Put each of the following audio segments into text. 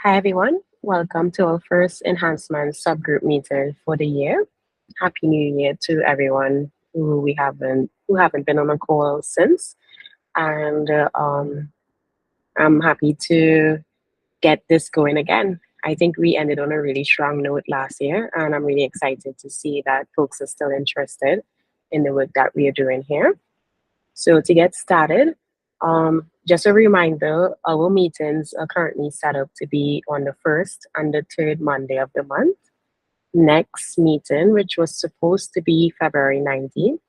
Hi everyone, welcome to our first enhancement subgroup meeting for the year. Happy New Year to everyone who haven't been on a call since, and I'm happy to get this going again. I think we ended on a really strong note last year, and I'm really excited to see that folks are still interested in the work that we are doing here. So to get started, just a reminder, our meetings are currently set up to be on the first and the third Monday of the month. Next meeting, which was supposed to be February 19th,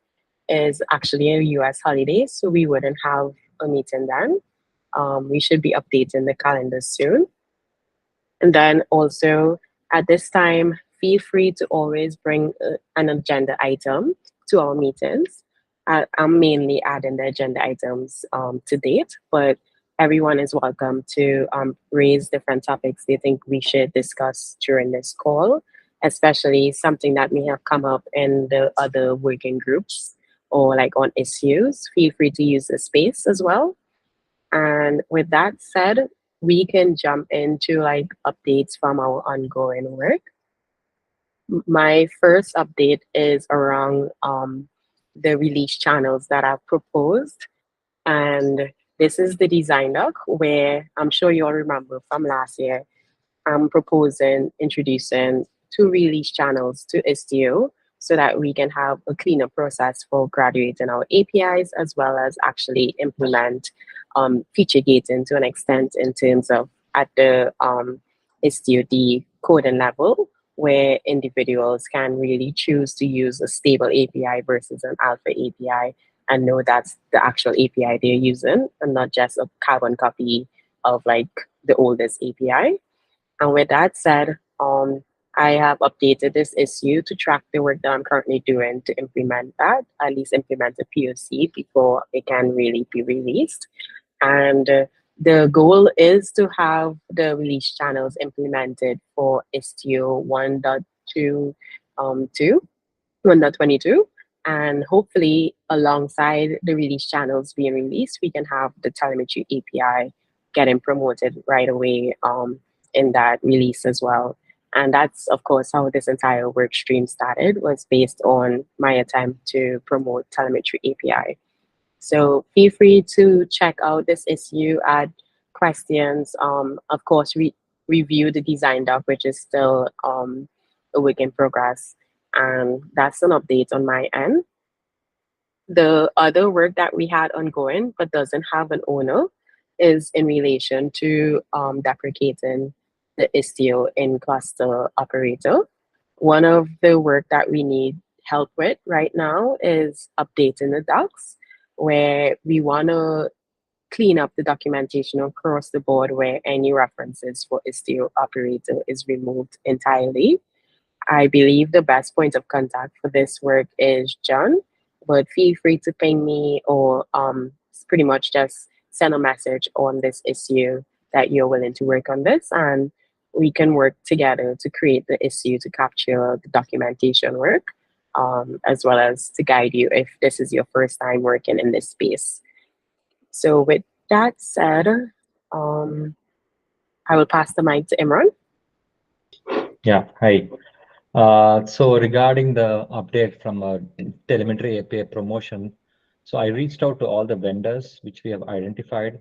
is actually a US holiday, so we wouldn't have a meeting then. We should be updating the calendar soon. And then also at this time, feel free to always bring an agenda item to our meetings. I'm mainly adding the agenda items to date, but everyone is welcome to raise different topics they think we should discuss during this call, especially something that may have come up in the other working groups or like on issues. Feel free to use the space as well. And with that said, we can jump into like updates from our ongoing work. My first update is around the release channels that I've proposed. And this is the design doc where I'm sure you all remember from last year. I'm proposing introducing two release channels to Istio so that we can have a cleaner process for graduating our APIs as well as actually implement feature gating to an extent in terms of at the Istio coding level where individuals can really choose to use a stable API versus an alpha API and know that's the actual API they're using and not just a carbon copy of like the oldest API. And with that said, I have updated this issue to track the work that I'm currently doing to implement that, at least implement the POC before it can really be released. And the goal is to have the release channels implemented for Istio 1.2, 1.22. And hopefully, alongside the release channels being released, we can have the telemetry API getting promoted right away in that release as well. And that's, of course, how this entire work stream started, was based on my attempt to promote telemetry API. So feel free to check out this issue, add questions. Of course, review the design doc, which is still a work in progress. And that's an update on my end. The other work that we had ongoing but doesn't have an owner is in relation to deprecating the Istio in cluster operator. One of the work that we need help with right now is updating the docs, where we want to clean up the documentation across the board where any references for Istio operator is removed entirely. I believe the best point of contact for this work is John, but feel free to ping me or pretty much just send a message on this issue that you're willing to work on this, and we can work together to create the issue to capture the documentation work, as well as to guide you if this is your first time working in this space. So with that said, I will pass the mic to Imran. Yeah, hi. So regarding the update from telemetry API promotion, so I reached out to all the vendors which we have identified,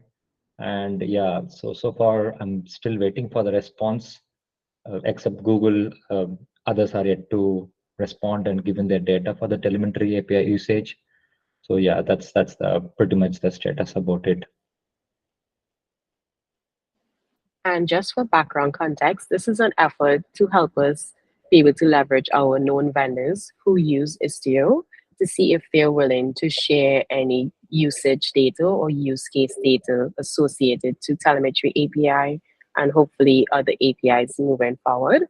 and yeah, so far I'm still waiting for the response, except Google. Others are yet to respond and given their data for the telemetry API usage. So yeah, that's the pretty much the status about it. And just for background context, this is an effort to help us be able to leverage our known vendors who use Istio to see if they're willing to share any usage data or use case data associated to telemetry API and hopefully other APIs moving forward.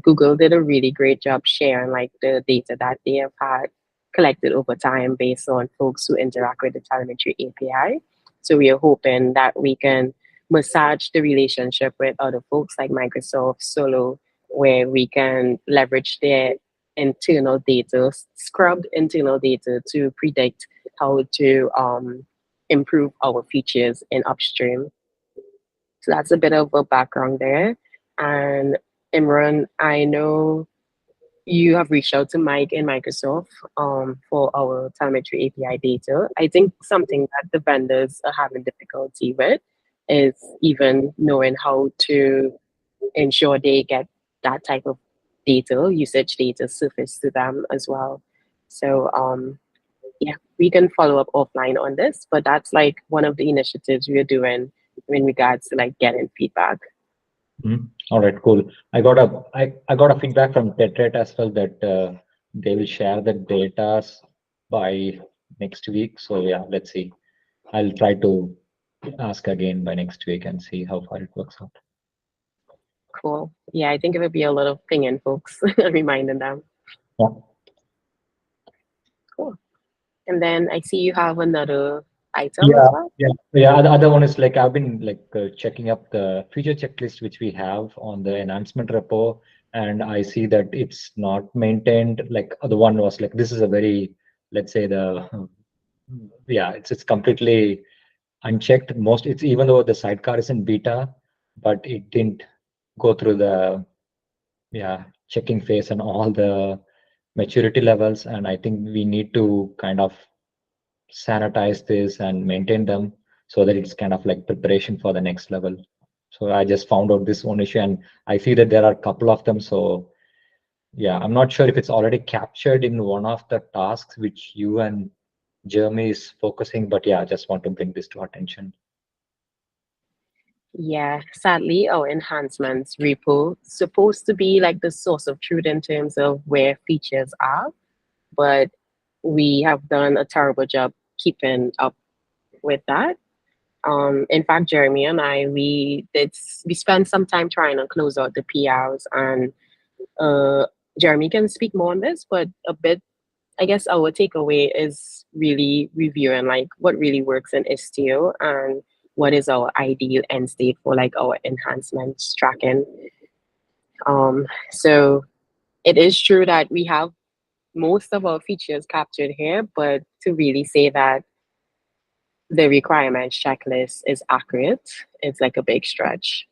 Google did a really great job sharing like the data that they have had collected over time based on folks who interact with the telemetry API. So we are hoping that we can massage the relationship with other folks like Microsoft Solo, where we can leverage their internal data, scrubbed internal data to predict how to improve our features in upstream. So that's a bit of a background there. And Imran, I know you have reached out to Mike in Microsoft for our telemetry API data. I think something that the vendors are having difficulty with is even knowing how to ensure they get that type of data, usage data surfaced to them as well. So yeah, we can follow up offline on this, but that's like one of the initiatives we are doing in regards to like getting feedback. All right, cool. I got a feedback from Tetrate as well that they will share the data by next week. So yeah, let's see. I'll try to ask again by next week and see how far it works out. Cool. Yeah, I think it would be a lot of pinging folks and reminding them. Yeah. Cool. And then I see you have another item as Yeah, well. yeah, yeah. The other one is like I've been like checking up the feature checklist which we have on the enhancement repo, and I see that it's not maintained. Like the one was like this is a very, let's say the yeah, it's completely unchecked. Most it's even though the sidecar is in beta, but it didn't go through the yeah checking phase and all the maturity levels, and I think we need to kind of sanitize this and maintain them so that it's kind of like preparation for the next level. So I just found out this one issue and I see that there are a couple of them. So yeah, I'm not sure if it's already captured in one of the tasks which you and Jeremy is focusing, but yeah, I just want to bring this to attention. Yeah, sadly, our enhancements repo supposed to be like the source of truth in terms of where features are, but we have done a terrible job keeping up with that. In fact, Jeremy and I, we spent some time trying to close out the PRs, and uh, Jeremy can speak more on this, but a bit, I guess our takeaway is really reviewing like what really works in Istio and what is our ideal end state for like our enhancements tracking. So it is true that we have most of our features captured here, but to really say that the requirements checklist is accurate, it's like a big stretch.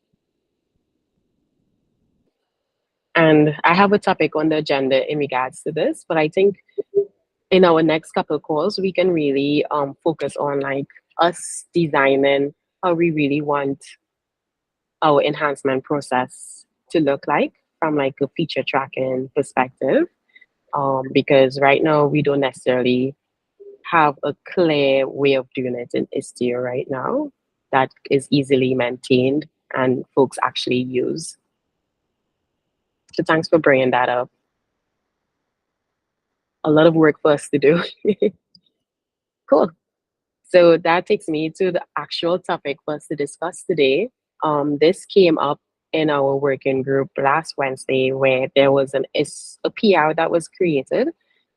And I have a topic on the agenda in regards to this, but I think in our next couple calls, we can really focus on like us designing how we really want our enhancement process to look like from like a feature tracking perspective. Because right now we don't necessarily have a clear way of doing it in Istio right now that is easily maintained and folks actually use. So thanks for bringing that up. A lot of work for us to do. Cool. So that takes me to the actual topic for us to discuss today. This came up in our working group last Wednesday, where there was a PR that was created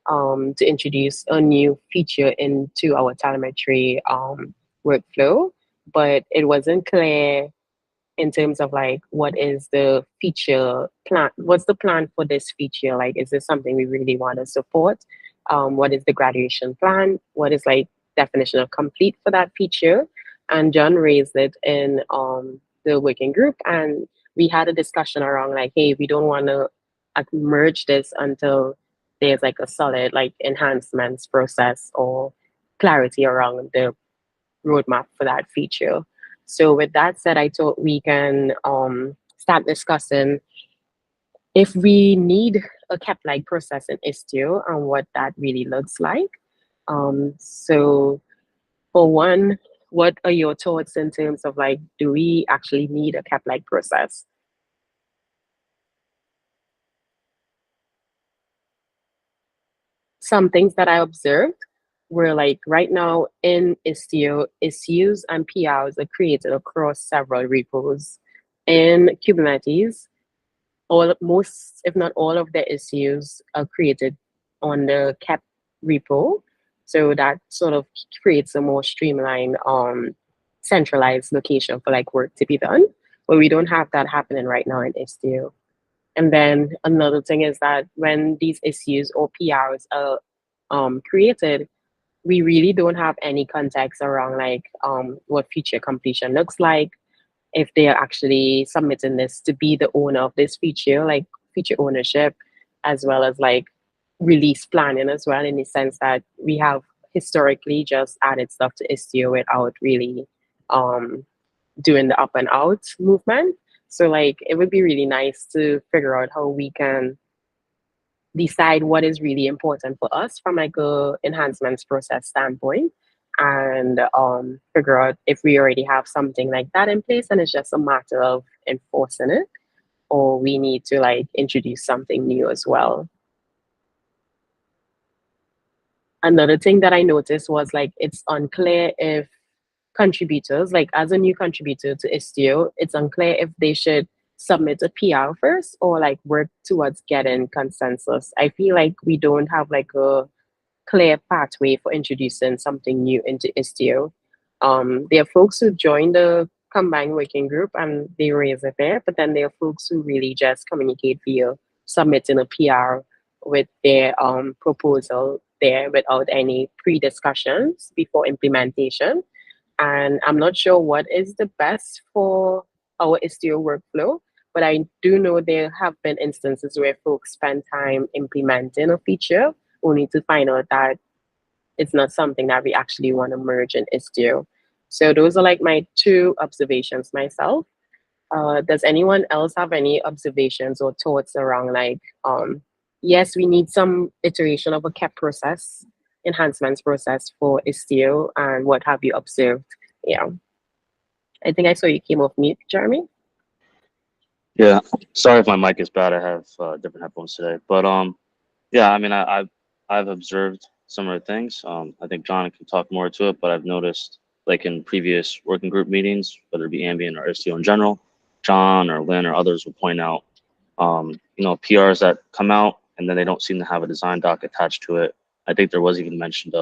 to introduce a new feature into our telemetry workflow, but it wasn't clear in terms of like what is the feature plan, what's the plan for this feature, like is this something we really want to support, what is the graduation plan, what is like definition of complete for that feature. And John raised it in the working group, and we had a discussion around like, hey, we don't want to merge this until there's like a solid like enhancements process or clarity around the roadmap for that feature. So with that said, I thought we can start discussing if we need a kept like process in Istio and what that really looks like. So for one, what are your thoughts in terms of like, do we actually need a kept like process? Some things that I observed were like right now in Istio, issues and PRs are created across several repos. In Kubernetes, all most, if not all of the issues are created on the kept repo. So that sort of creates a more streamlined, centralized location for like work to be done. But we don't have that happening right now in Istio. And then another thing is that when these issues or PRs are created, we really don't have any context around like what feature completion looks like, if they are actually submitting this to be the owner of this feature, like feature ownership, as well as like release planning as well, in the sense that we have historically just added stuff to Istio without really um, doing the up and out movement. So like it would be really nice to figure out how we can decide what is really important for us from like a enhancements process standpoint, and figure out if we already have something like that in place and it's just a matter of enforcing it, or we need to like introduce something new as well. Another thing that I noticed was like it's unclear if contributors, like as a new contributor to Istio, it's unclear if they should submit a PR first or like work towards getting consensus. I feel like we don't have like a clear pathway for introducing something new into Istio. There are folks who join the combined working group and they raise it there, but then there are folks who really just communicate via submitting a PR with their proposal there without any pre-discussions before implementation. And I'm not sure what is the best for our Istio workflow, but I do know there have been instances where folks spend time implementing a feature only to find out that it's not something that we actually want to merge in Istio. So those are like my two observations myself. Does anyone else have any observations or thoughts around like, yes, we need some iteration of a CAP process, enhancements process for Istio, and what have you observed? Yeah, I think I saw you came off mute, Jeremy. Yeah, sorry if my mic is bad. I have different headphones today, but yeah. I mean, I've observed similar things. I think John can talk more to it, but I've noticed like in previous working group meetings, whether it be ambient or SEO in general, John or Lynn or others will point out, PRs that come out and then they don't seem to have a design doc attached to it. I think there was even mentioning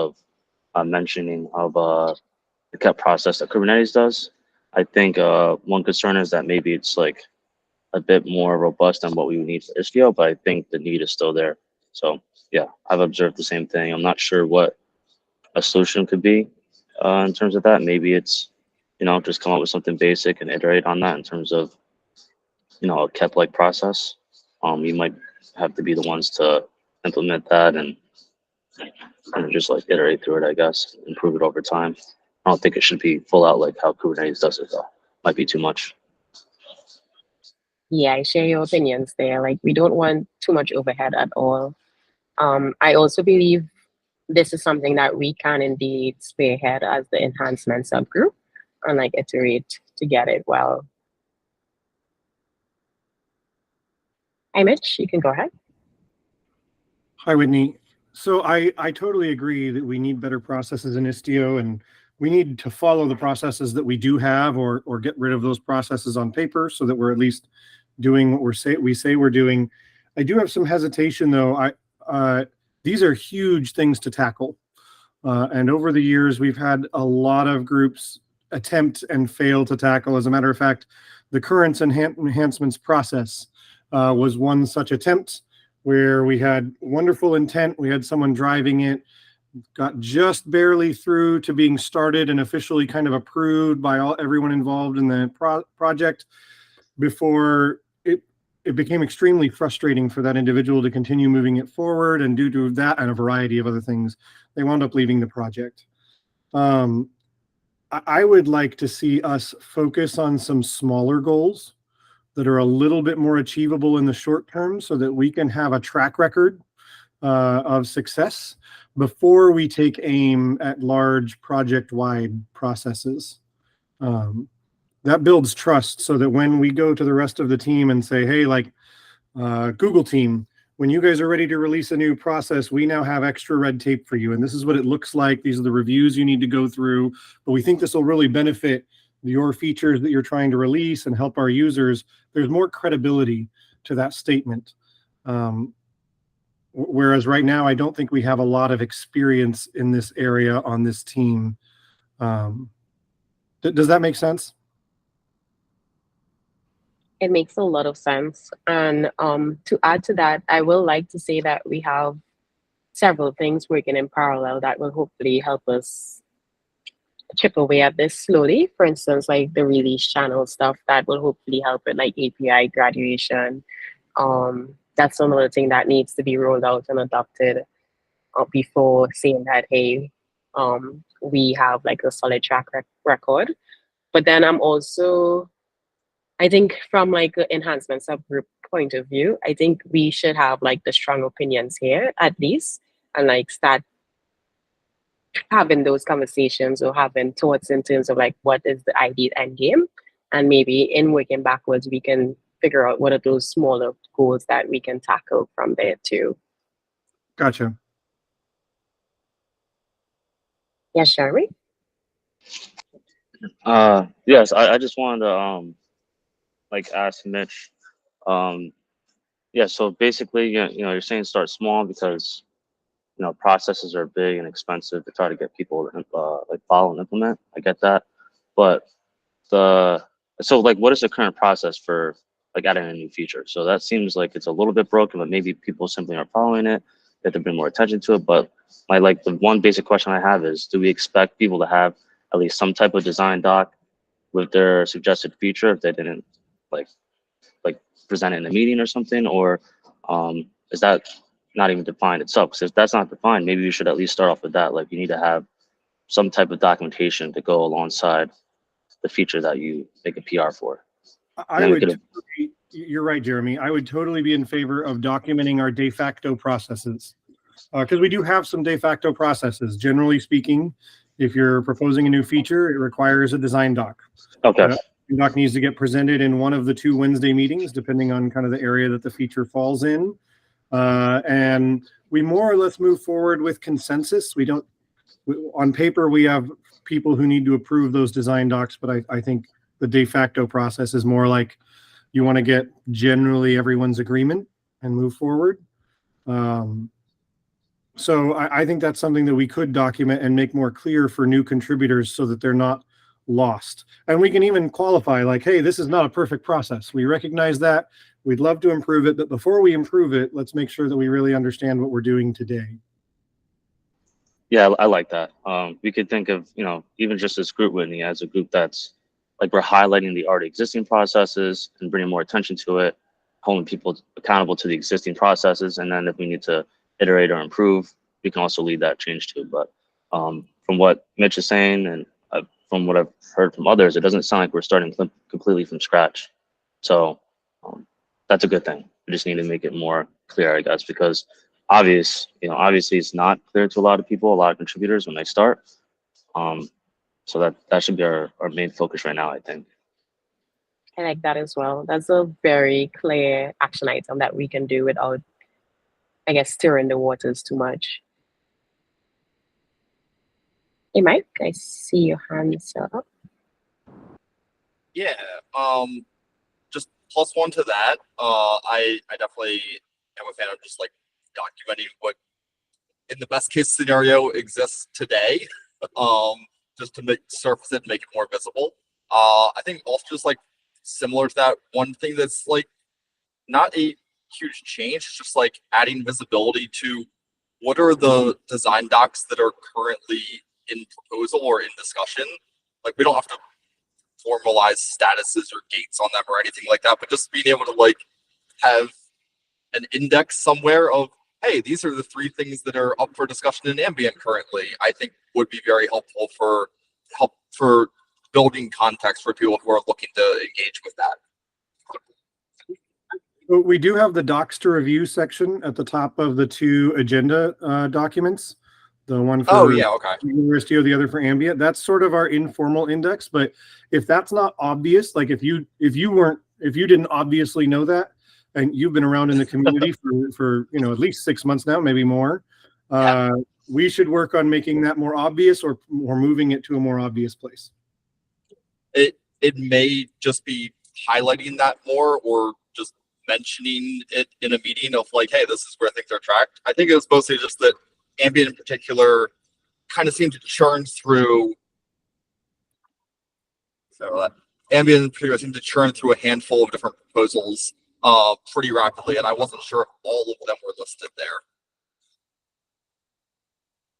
of the CAP process that Kubernetes does. I think one concern is that maybe it's like a bit more robust than what we would need for Istio, but I think the need is still there. So yeah, I've observed the same thing. I'm not sure what a solution could be in terms of that. Maybe it's, just come up with something basic and iterate on that in terms of, a kept like process. You might have to be the ones to implement that and just like iterate through it, I guess, improve it over time. I don't think it should be full out like how Kubernetes does it though. Might be too much. Yeah, I share your opinions there. Like, we don't want too much overhead at all. I also believe this is something that we can indeed spearhead as the enhancement subgroup and like iterate to get it well. Hi, Mitch, you can go ahead. Hi, Whitney. So I totally agree that we need better processes in Istio, and we need to follow the processes that we do have, or get rid of those processes on paper so that we're at least doing what we say we're doing. I do have some hesitation though. These are huge things to tackle. And over the years, we've had a lot of groups attempt and fail to tackle. As a matter of fact, the current enhancements process was one such attempt where we had wonderful intent. We had someone driving it, got just barely through to being started and officially kind of approved by everyone involved in the project before it became extremely frustrating for that individual to continue moving it forward. And due to that and a variety of other things, they wound up leaving the project. I would like to see us focus on some smaller goals that are a little bit more achievable in the short term so that we can have a track record of success before we take aim at large project-wide processes. That builds trust so that when we go to the rest of the team and say, hey, like Google team, when you guys are ready to release a new process, we now have extra red tape for you. And this is what it looks like. These are the reviews you need to go through. But we think this will really benefit your features that you're trying to release and help our users. There's more credibility to that statement. Whereas right now, I don't think we have a lot of experience in this area on this team. Does that make sense? It makes a lot of sense. And to add to that, I will like to say that we have several things working in parallel that will hopefully help us chip away at this slowly. For instance, like the release channel stuff that will hopefully help with like API graduation. That's another thing that needs to be rolled out and adopted before saying that, hey, we have like a solid record. But then I think from like an enhancement subgroup point of view, I think we should have like the strong opinions here at least, and like start having those conversations or having thoughts in terms of like what is the ideal end game, and maybe in working backwards we can figure out what are those smaller goals that we can tackle from there too. Gotcha. Yes, Sherry? Yes, I just wanted to like ask Mitch. Yeah, so basically, you're saying start small because processes are big and expensive to try to get people to like follow and implement. I get that, but what is the current process for like adding a new feature? So that seems like it's a little bit broken, but maybe people simply aren't following it. They have to bring more attention to it. But the one basic question I have is, do we expect people to have at least some type of design doc with their suggested feature if they didn't like present it in a meeting or something, or is that not even defined itself? Because if that's not defined, maybe you should at least start off with that. Like you need to have some type of documentation to go alongside the feature that you make a PR for. You're right, Jeremy. I would totally be in favor of documenting our de facto processes, because we do have some de facto processes. Generally speaking, if you're proposing a new feature, it requires a design doc. Okay. Doc needs to get presented in one of the 2 Wednesday meetings, depending on kind of the area that the feature falls in. And we more or less move forward with consensus. On paper, we have people who need to approve those design docs, but I think the de facto process is more like you want to get generally everyone's agreement and move forward. So I think that's something that we could document and make more clear for new contributors so that they're not lost. And we can even qualify like, hey, this is not a perfect process. We recognize that. We'd love to improve it, but before we improve it, let's make sure that we really understand what we're doing today. Yeah, I like that. We could think of, even just this group, Whitney, as a group that's like we're highlighting the already existing processes and bringing more attention to it, holding people accountable to the existing processes. And then if we need to iterate or improve, we can also lead that change too. But from what Mitch is saying and from what I've heard from others, it doesn't sound like we're starting completely from scratch. So that's a good thing. We just need to make it more clear, I guess, because obviously it's not clear to a lot of people, a lot of contributors when they start. So that should be our main focus right now, I think. I like that as well. That's a very clear action item that we can do without, I guess, stirring the waters too much. Hey, Mike, I see your hands up. Yeah, just plus one to that. I definitely am a fan of just like documenting what, in the best case scenario, exists today. Just to surface it, make it more visible. I think also just like similar to that, one thing that's like not a huge change, it's just like adding visibility to what are the design docs that are currently in proposal or in discussion. Like we don't have to formalize statuses or gates on them or anything like that, but just being able to like have an index somewhere of, hey, these are the 3 things that are up for discussion in Ambient currently, I think would be very helpful for building context for people who are looking to engage with that. We do have the docs to review section at the top of the 2 agenda documents. The one for University or the other for Ambient. That's sort of our informal index. But if that's not obvious, like if you didn't obviously know that, and you've been around in the community for at least 6 months now, maybe more, we should work on making that more obvious or moving it to a more obvious place. It may just be highlighting that more or just mentioning it in a meeting of like, hey, this is where things are tracked. I think it was mostly just that Ambient in particular kind of seemed to churn through. Ambient in particular seemed to churn through a handful of different proposals pretty rapidly, and I wasn't sure if all of them were listed there.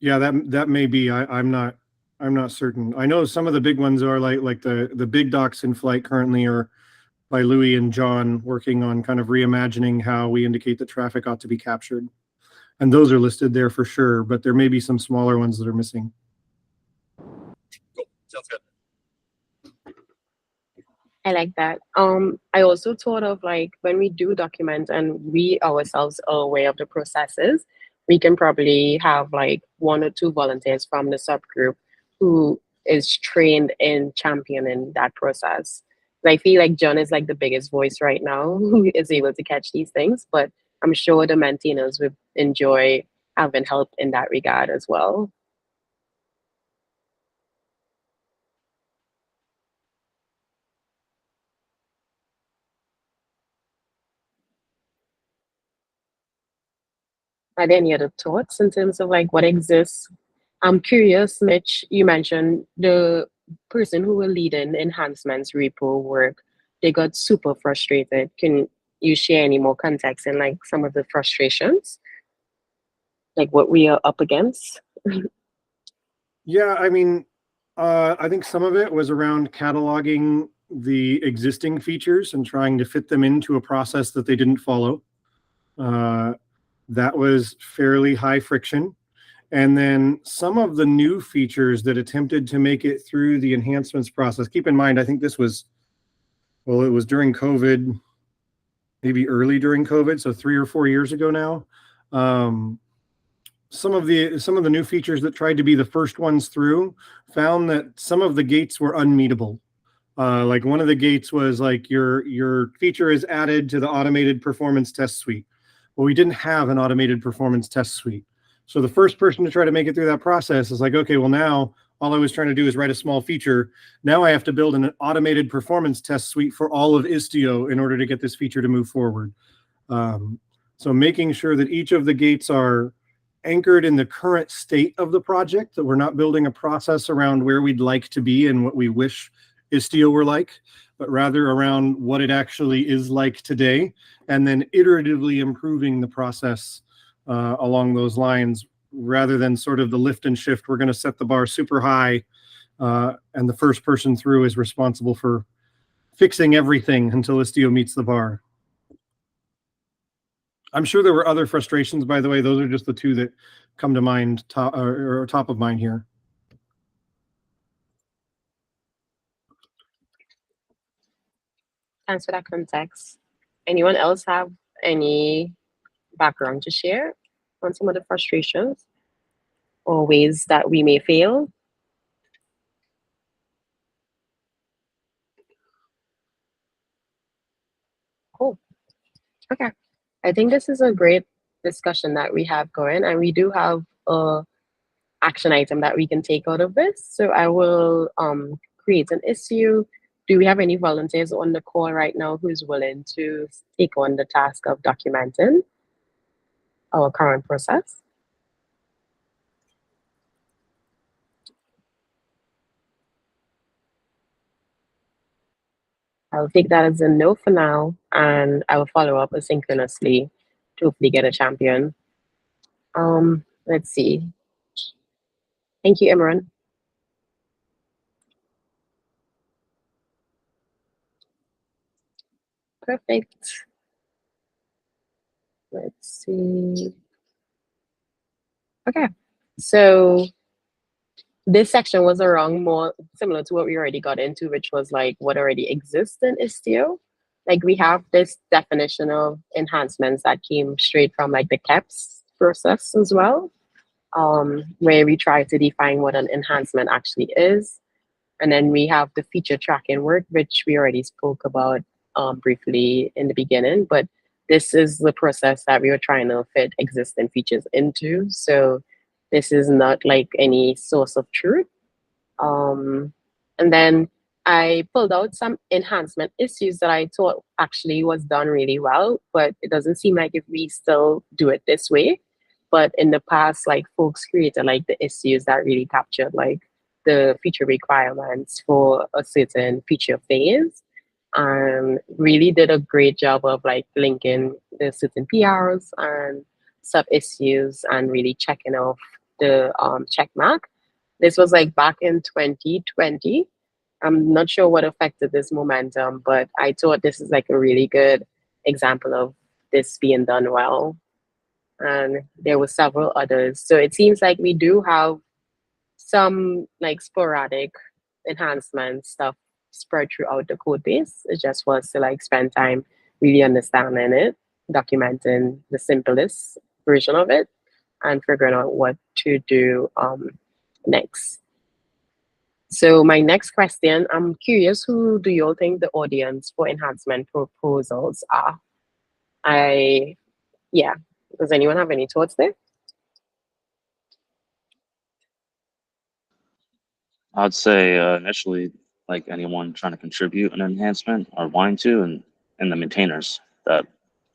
Yeah, that may be. I'm not I'm not certain. I know some of the big ones are like the big docs in flight currently are by Louis and John working on kind of reimagining how we indicate that traffic ought to be captured. And those are listed there for sure, but there may be some smaller ones that are missing. Cool. Sounds good. I like that. I also thought of like when we do document and we ourselves are aware of the processes, we can probably have like one or two volunteers from the subgroup who is trained in championing that process. I feel like John is like the biggest voice right now who is able to catch these things, but I'm sure the maintainers would enjoy having help in that regard as well. Are there any other thoughts in terms of like what exists? I'm curious, Mitch, you mentioned the person who were leading enhancements repo work, they got super frustrated. Can you share any more context and like some of the frustrations, like what we are up against? Yeah, I mean, I think some of it was around cataloging the existing features and trying to fit them into a process that they didn't follow. That was fairly high friction. And then some of the new features that attempted to make it through the enhancements process. Keep in mind, I think this was, well, it was during COVID, maybe early during COVID, so 3 or 4 years ago now. Some of the new features that tried to be the first ones through found that some of the gates were unmeetable. Like one of the gates was like your feature is added to the automated performance test suite. Well, we didn't have an automated performance test suite. So the first person to try to make it through that process is like, okay, well now all I was trying to do is write a small feature. Now I have to build an automated performance test suite for all of Istio in order to get this feature to move forward. So making sure that each of the gates are anchored in the current state of the project, that we're not building a process around where we'd like to be and what we wish Istio were like, but rather around what it actually is like today, and then iteratively improving the process along those lines, rather than sort of the lift and shift. We're going to set the bar super high, and the first person through is responsible for fixing everything until Istio meets the bar. I'm sure there were other frustrations, by the way. Those are just the two that come to mind, top of mind here. Thanks for that context. Anyone else have any background to share on some of the frustrations or ways that we may fail? Cool. Okay. I think this is a great discussion that we have going, and we do have a action item that we can take out of this. So I will create an issue. Do we have any volunteers on the call right now who's willing to take on the task of documenting our current process? I'll take that as a no for now, and I will follow up asynchronously to hopefully get a champion. Let's see. Thank you, Imran. Perfect. Let's see. Okay, so this section was around more similar to what we already got into, which was like what already exists in Istio. Like we have this definition of enhancements that came straight from like the CAPS process as well, where we try to define what an enhancement actually is. And then we have the feature tracking work, which we already spoke about briefly in the beginning, but this is the process that we were trying to fit existing features into. So this is not like any source of truth. And then I pulled out some enhancement issues that I thought actually was done really well, but it doesn't seem like if we still do it this way. But in the past, like folks created like the issues that really captured like the feature requirements for a certain feature phase, and really did a great job of like linking the certain PRs and sub issues and really checking off the check mark. This was like back in 2020. I'm not sure what affected this momentum, but I thought this is like a really good example of this being done well. And there were several others. So it seems like we do have some like sporadic enhancement stuff spread throughout the code base. It just was to like spend time really understanding it, documenting the simplest version of it, and figuring out what to do next. So my next question, I'm curious, who do you all think the audience for enhancement proposals are? Yeah, does anyone have any thoughts there? I'd say initially, like anyone trying to contribute an enhancement or wanting to, and the maintainers that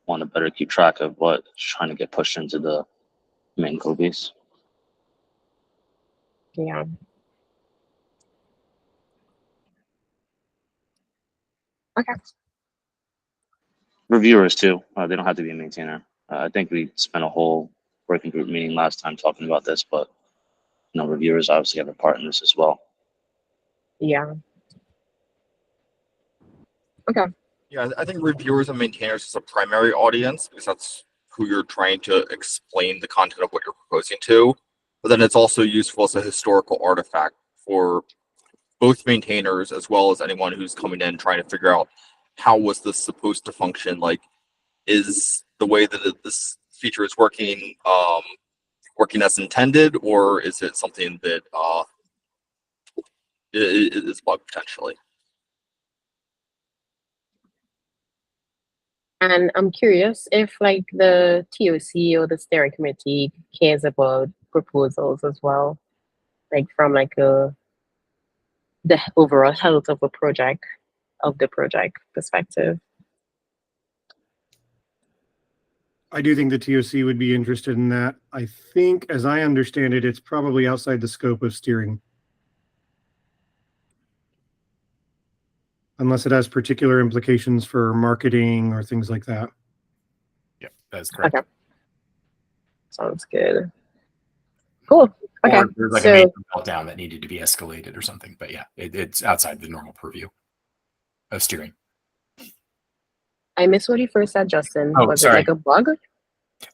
want to better keep track of what's trying to get pushed into the main code base. Yeah. Okay. Reviewers too. They don't have to be a maintainer. I think we spent a whole working group meeting last time talking about this, but reviewers obviously have a part in this as well. Yeah. Okay. Yeah, I think reviewers and maintainers is a primary audience because that's who you're trying to explain the content of what you're proposing to. But then it's also useful as a historical artifact for both maintainers as well as anyone who's coming in trying to figure out how was this supposed to function. Like, is the way that this feature is working as intended, or is it something that is bugged potentially? And I'm curious if like the TOC or the steering committee cares about proposals as well, like from like the overall health of the project perspective. I do think the TOC would be interested in that. I think, as I understand it, it's probably outside the scope of steering. Unless it has particular implications for marketing or things like that. Yeah, that's correct. Okay. Sounds good. Cool. Okay. Or there's like a major meltdown that needed to be escalated or something. But yeah, it's outside the normal purview of steering. I missed what you first said, Justin. Oh, was sorry. it like a bug?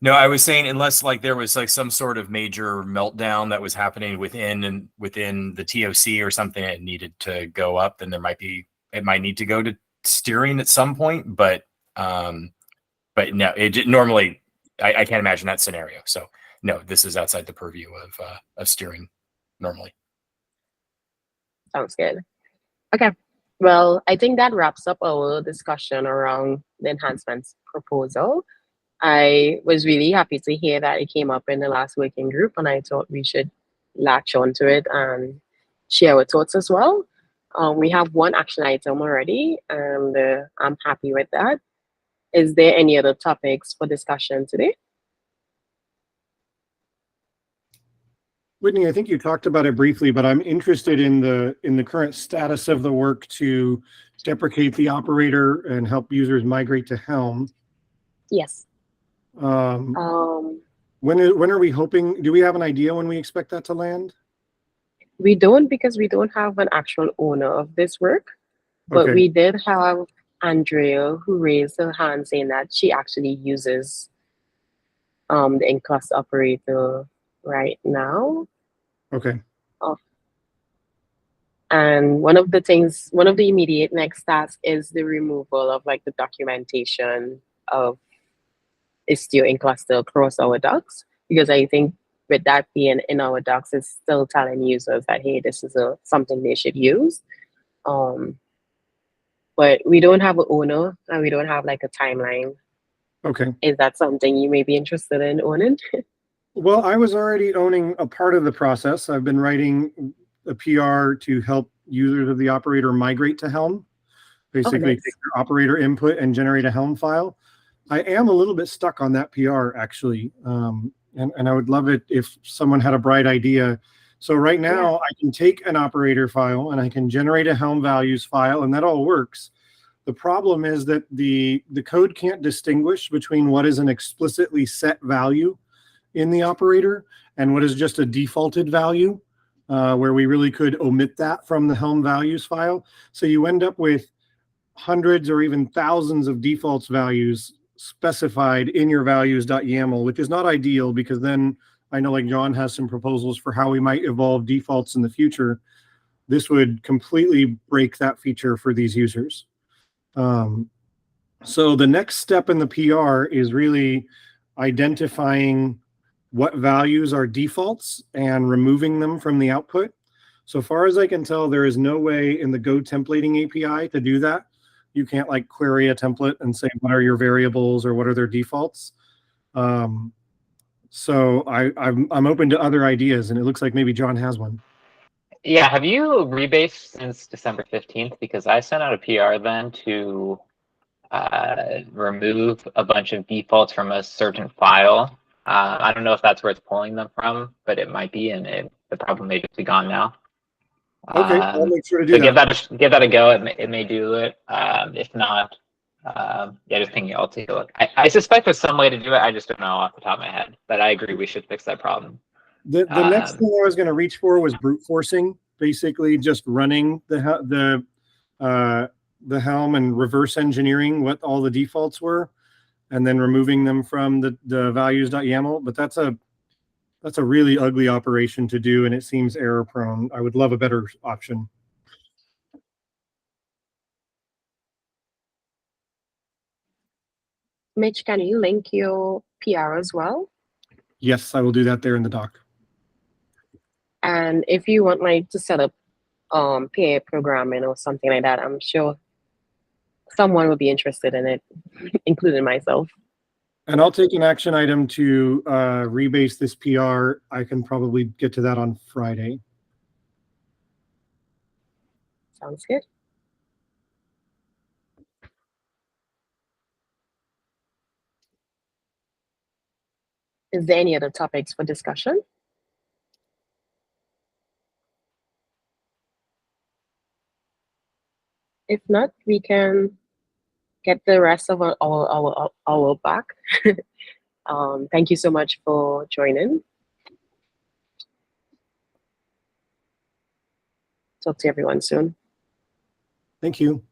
No, I was saying unless like there was like some sort of major meltdown that was happening within the TOC or something that needed to go up, then it might need to go to steering at some point. But no, normally I can't imagine that scenario. So no, this is outside the purview of steering normally. Sounds good. Okay. Well, I think that wraps up our discussion around the enhancements proposal. I was really happy to hear that it came up in the last working group, and I thought we should latch onto it and share our thoughts as well. We have one action item already, and I'm happy with that. Is there any other topics for discussion today? Whitney, I think you talked about it briefly, but I'm interested in the current status of the work to deprecate the operator and help users migrate to Helm. Yes. When are we hoping? Do we have an idea when we expect that to land? We don't, because we don't have an actual owner of this work, but Okay. we did have Andrea who raised her hand saying that she actually uses the in-class operator right now. Okay. And one of the immediate next tasks is the removal of like the documentation of Istio in cluster across our docs, because I think with that being in our docs, it's still telling users that, hey, this is something they should use. But we don't have an owner and we don't have like a timeline. Okay. Is that something you may be interested in owning? Well, I was already owning a part of the process. I've been writing a PR to help users of the operator migrate to Helm. Basically, nice. take their operator input and generate a Helm file. I am a little bit stuck on that PR, actually. And I would love it if someone had a bright idea. So right now, I can take an operator file and I can generate a Helm values file, and that all works. The problem is that the code can't distinguish between what is an explicitly set value in the operator and what is just a defaulted value. where we really could omit that from the Helm values file. So you end up with hundreds or even thousands of defaults values specified in your values.yaml, which is not ideal, because then I know like John has some proposals for how we might evolve defaults in the future. This would completely break that feature for these users. So the next step in the PR is really identifying what values are defaults and removing them from the output. So far as I can tell, there is no way in the Go templating API to do that. You can't like query a template and say, what are your variables or what are their defaults? So I'm open to other ideas, and it looks like maybe John has one. Yeah, have you rebased since December 15th? Because I sent out a PR then to remove a bunch of defaults from a certain file. I don't know if that's where it's pulling them from, but it might be, and the problem may just be gone now. Okay, I'll make sure to do So that. give that a go. It may do it. If not, yeah, just thinking I'll take a look. I suspect there's some way to do it. I just don't know off the top of my head. But I agree we should fix that problem. The next thing I was going to reach for was brute forcing, basically just running the Helm and reverse engineering what all the defaults were, and then removing them from the values.yaml. But that's a really ugly operation to do, and it seems error prone. I would love a better option. Mitch, can you link your PR as well? Yes, I will do that there in the doc. And if you want like to set up PA programming or something like that, I'm sure someone would be interested in it, including myself. And I'll take an action item to rebase this PR. I can probably get to that on Friday. Sounds good. Is there any other topics for discussion? If not, we can get the rest of our back. Thank you so much for joining. Talk to everyone soon. Thank you.